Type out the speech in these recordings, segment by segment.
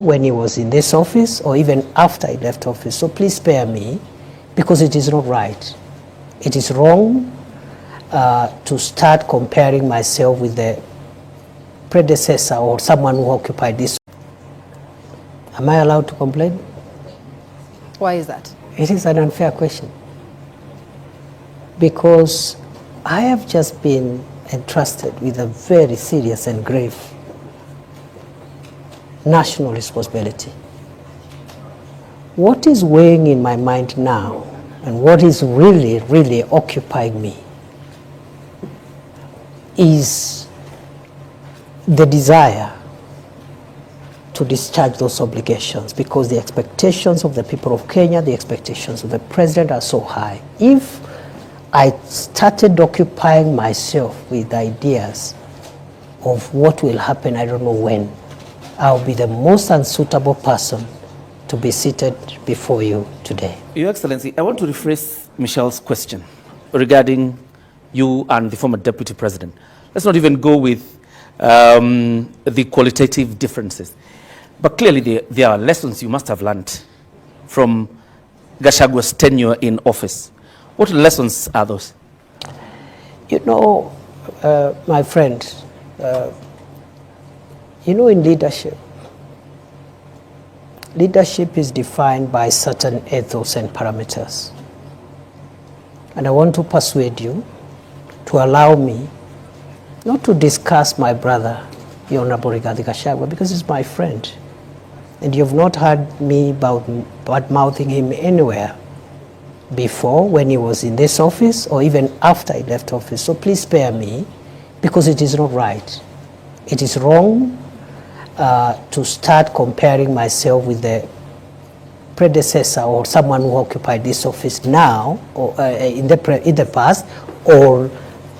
when he was in this office or even after he left office. So please spare me, because it is not right. It is wrong to start comparing myself with the predecessor or someone who occupied this. Am I allowed to complain? Why is that? It is an unfair question. Because I have just been entrusted with a very serious and grave national responsibility. What is weighing in my mind now and what is really, really occupying me is the desire to discharge those obligations, because the expectations of the people of Kenya, the expectations of the president are so high. If I started occupying myself with ideas of what will happen, I don't know when, I'll be the most unsuitable person to be seated before you today. Your Excellency, I want to rephrase Michelle's question regarding you and the former deputy president. Let's not even go with the qualitative differences. But clearly there are lessons you must have learned from Gachagua's tenure in office. What lessons are those? You know, my friend, you know, in leadership is defined by certain ethos and parameters. And I want to persuade you to allow me not to discuss my brother, the Honorable Gachagua, because he's my friend. And you've not heard me bad-mouthing him anywhere before when he was in this office or even after he left office. So please spare me, because it is not right. It is wrong to start comparing myself with the predecessor or someone who occupied this office now or in the past, or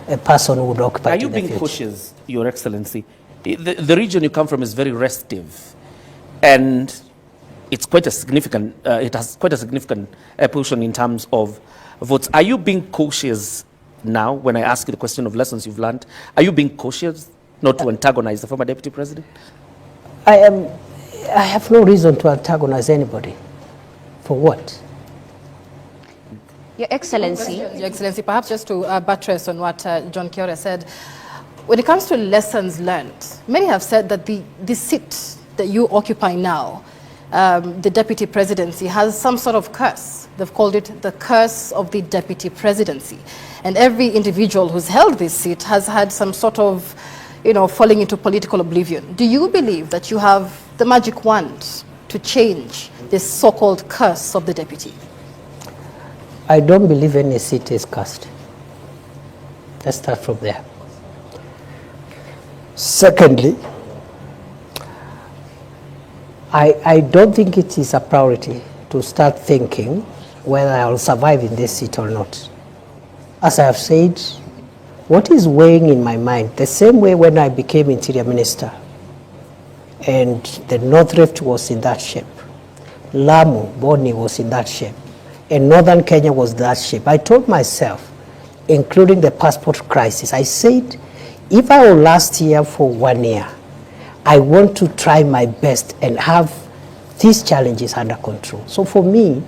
a person who would occupy it in the future. Are you being cautious, Your Excellency? The region you come from is very restive, and it's quite a significant, it has quite a significant portion in terms of votes. Are you being cautious now when I ask you the question of lessons you've learned? Are you being cautious not to antagonize the former deputy president? I have no reason to antagonize anybody. For what? Your Excellency, perhaps just to buttress on what John Kiore said, when it comes to lessons learned, many have said that the seat that you occupy now, the deputy presidency, has some sort of curse. They've called it the curse of the deputy presidency. And every individual who's held this seat has had some sort of, you know, falling into political oblivion. Do you believe that you have the magic wand to change this so-called curse of the deputy? I don't believe any seat is cursed. Let's start from there. Secondly, I don't think it is a priority to start thinking whether I will survive in this seat or not. As I have said, what is weighing in my mind, the same way when I became Interior Minister and the North Rift was in that shape, Lamu, Boni was in that shape, and Northern Kenya was that shape. I told myself, including the passport crisis, I said, if I will last here for 1 year, I want to try my best and have these challenges under control. So for me,